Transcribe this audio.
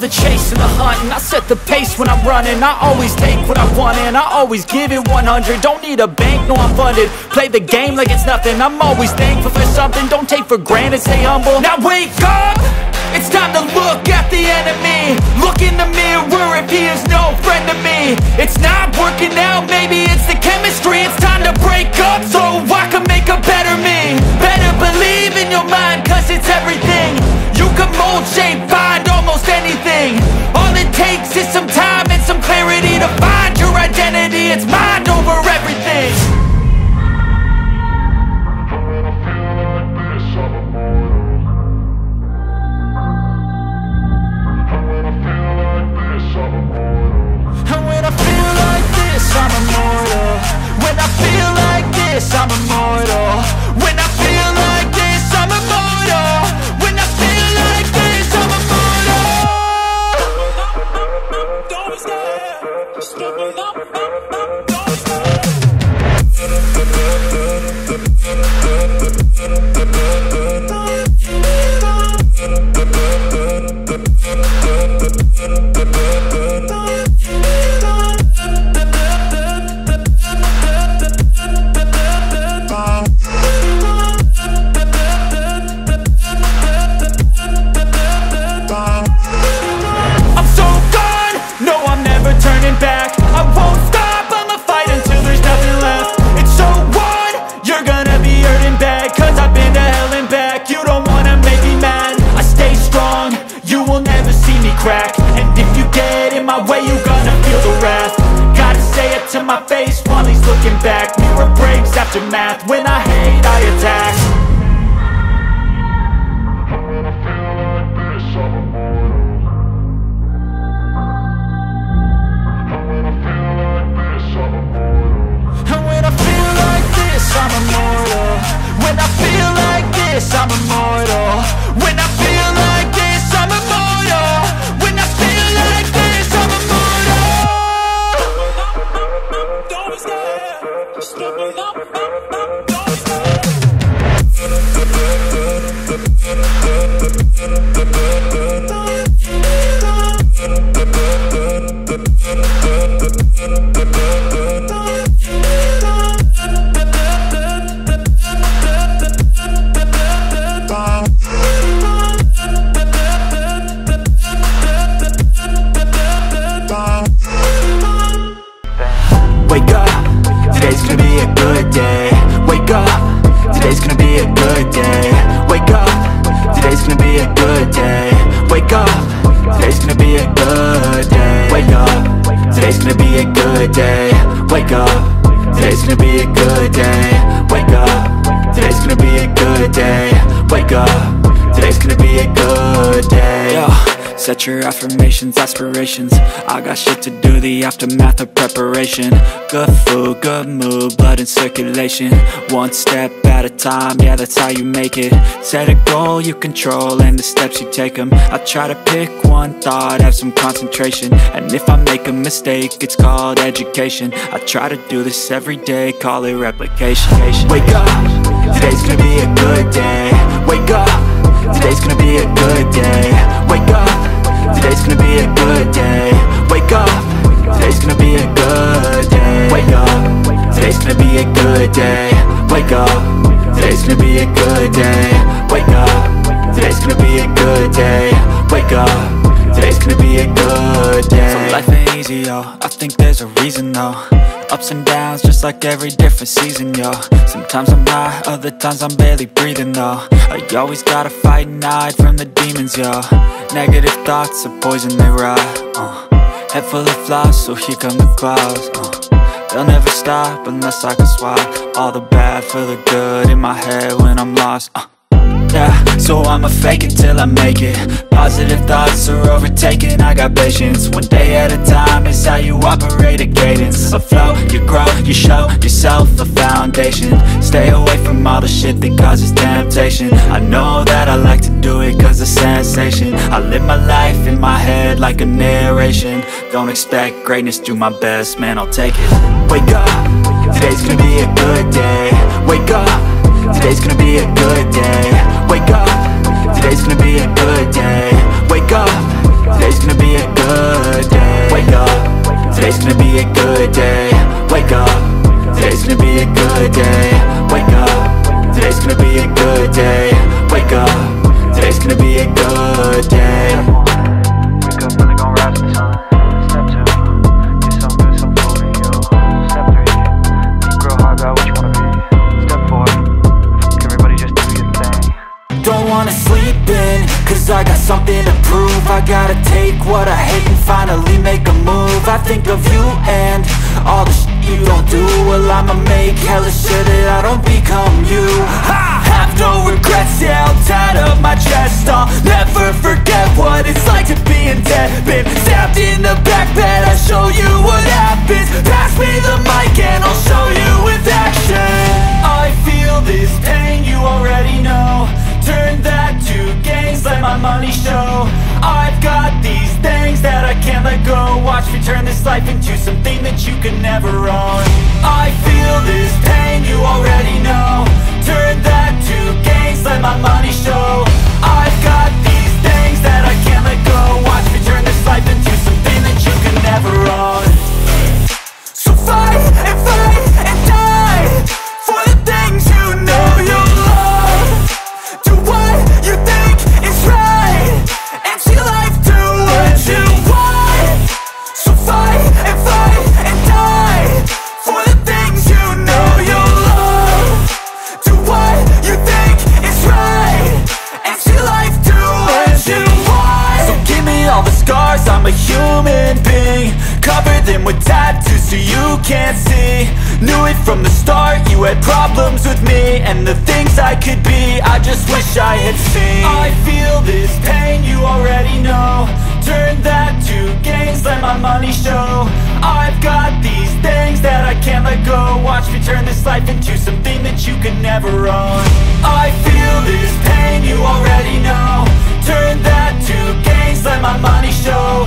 the chase and the hunt, and I set the pace when I'm running. I always take what I want and I always give it 100. Don't need a bank, no I'm funded. Play the game like it's nothing. I'm always thankful for something. Don't take for granted, stay humble. Now wake up, it's time to look at the enemy. Look in the mirror if he is no friend to me. It's not working out, maybe it's the chemistry. It's time to break up so I can make a better me. Better believe in your mind, cause it's everything. You can mold, shape, find almost anything. All it takes is some time and some clarity to find your identity. It's mind over everything. I'm immortal. When I feel like this, I'm immortal. When I feel like this, I'm immortal. When I feel like this, I'm immortal. Don't be scared. Just give it up. Don't be scared. And if you get in my way, you gonna feel the wrath. Gotta say it to my face while he's looking back. Mirror breaks after math. When I hate, I attack. When I feel like this, I'm immortal. When I feel like this, I'm immortal. And when I feel like this, I'm immortal. When I feel like this, I'm immortal. When I feel like this, I'm immortal. When I feel like this, I'm immortal. Don't be scared. Just give it up. Don't be scared. Wake up, today's gonna be a good day. Wake up, today's gonna be a good day. Wake up, today's gonna be a good day. Wake up, today's gonna be a good day. Wake up, today's gonna be a good day. Wake up, today's gonna be a good day. Wake up, today's gonna be a good day. Wake up, today's gonna be a good day. Yo. Set your affirmations, aspirations. I got shit to do, the aftermath of preparation. Good food, good mood, blood in circulation. One step at a time, yeah, that's how you make it. Set a goal you control and the steps you take them. I try to pick one thought, have some concentration. And if I make a mistake, it's called education. I try to do this every day, call it replication. Wake up, today's gonna be a good day. Wake up, today's gonna be a good day. Wake up, today's gonna be a good day. Wake up, today's gonna be a good day. Wake up, today's gonna be a good day. Wake up, today's gonna be a good day. Wake up, today's gonna be a good day. Wake up, today's gonna be a good day. So life ain't easy, yo, I think there's a reason though. Ups and downs, just like every different season, yo. Sometimes I'm high, other times I'm barely breathing, though. I always gotta fight and hide from the demons, yo. Negative thoughts are poison, they rot, Head full of flies, so here come the clouds, They'll never stop unless I can swap all the bad for the good in my head when I'm lost, Yeah, so I'ma fake it till I make it. Positive thoughts are overtaken, I got patience. One day at a time is how you operate a cadence. A flow, you grow, you show yourself a foundation. Stay away from all the shit that causes temptation. I know that I like to do it cause it's sensation. I live my life in my head like a narration. Don't expect greatness, do my best, man, I'll take it. Wake up, today's gonna be a good day. Wake up, today's gonna be a good day. Wake up, today's gonna be a good day. Wake up, today's gonna be a good day. Wake up, today's gonna be a good day. Wake up, today's gonna be a good day. Wake up, today's gonna be a good day. Wake up, today's gonna be a good day. Wake up early, gon' rise to the sun. Step 2, get some good, some food in you. Step 3, think real hard about what you wanna be. Step 4, everybody just do your thing. Don't wanna sleep in, cause I got something to prove. I gotta take what I hate and finally make a move. I think of you and all the shit you don't do. Well, I'ma make hella sure that I don't become you. I have no regrets, yeah, I'll tie up my chest. I'll never forget what it's like to be in debt. Been stabbed in the back bed, I'll show you what happens. Pass me the mic and I'll show you with action. I feel this pain, you already know. Turn that to gains, let my money show. I've got these things that I can't let go. Watch me turn this life into something that you can never own. I feel this pain, you already know. Turn that to gains, let my money show. I've got these things that I can't let go. Watch me turn this life into something that you can never own. So fight and die for the things you know you love. Do what you think is right and see life do what you want. So fight and die for the things you know you love. Do what you think is right and see life do what you want. So give me all the scars, I'm a human being. Cover them with tattoos so you can't see. Knew it from the start, you had problems with me and the things I could be, I just wish I had seen. I feel this pain, you already know. Turn that to gains, let my money show. I've got these things that I can't let go. Watch me turn this life into something that you can never own. I feel this pain, you already know. Turn that to gains, let my money show.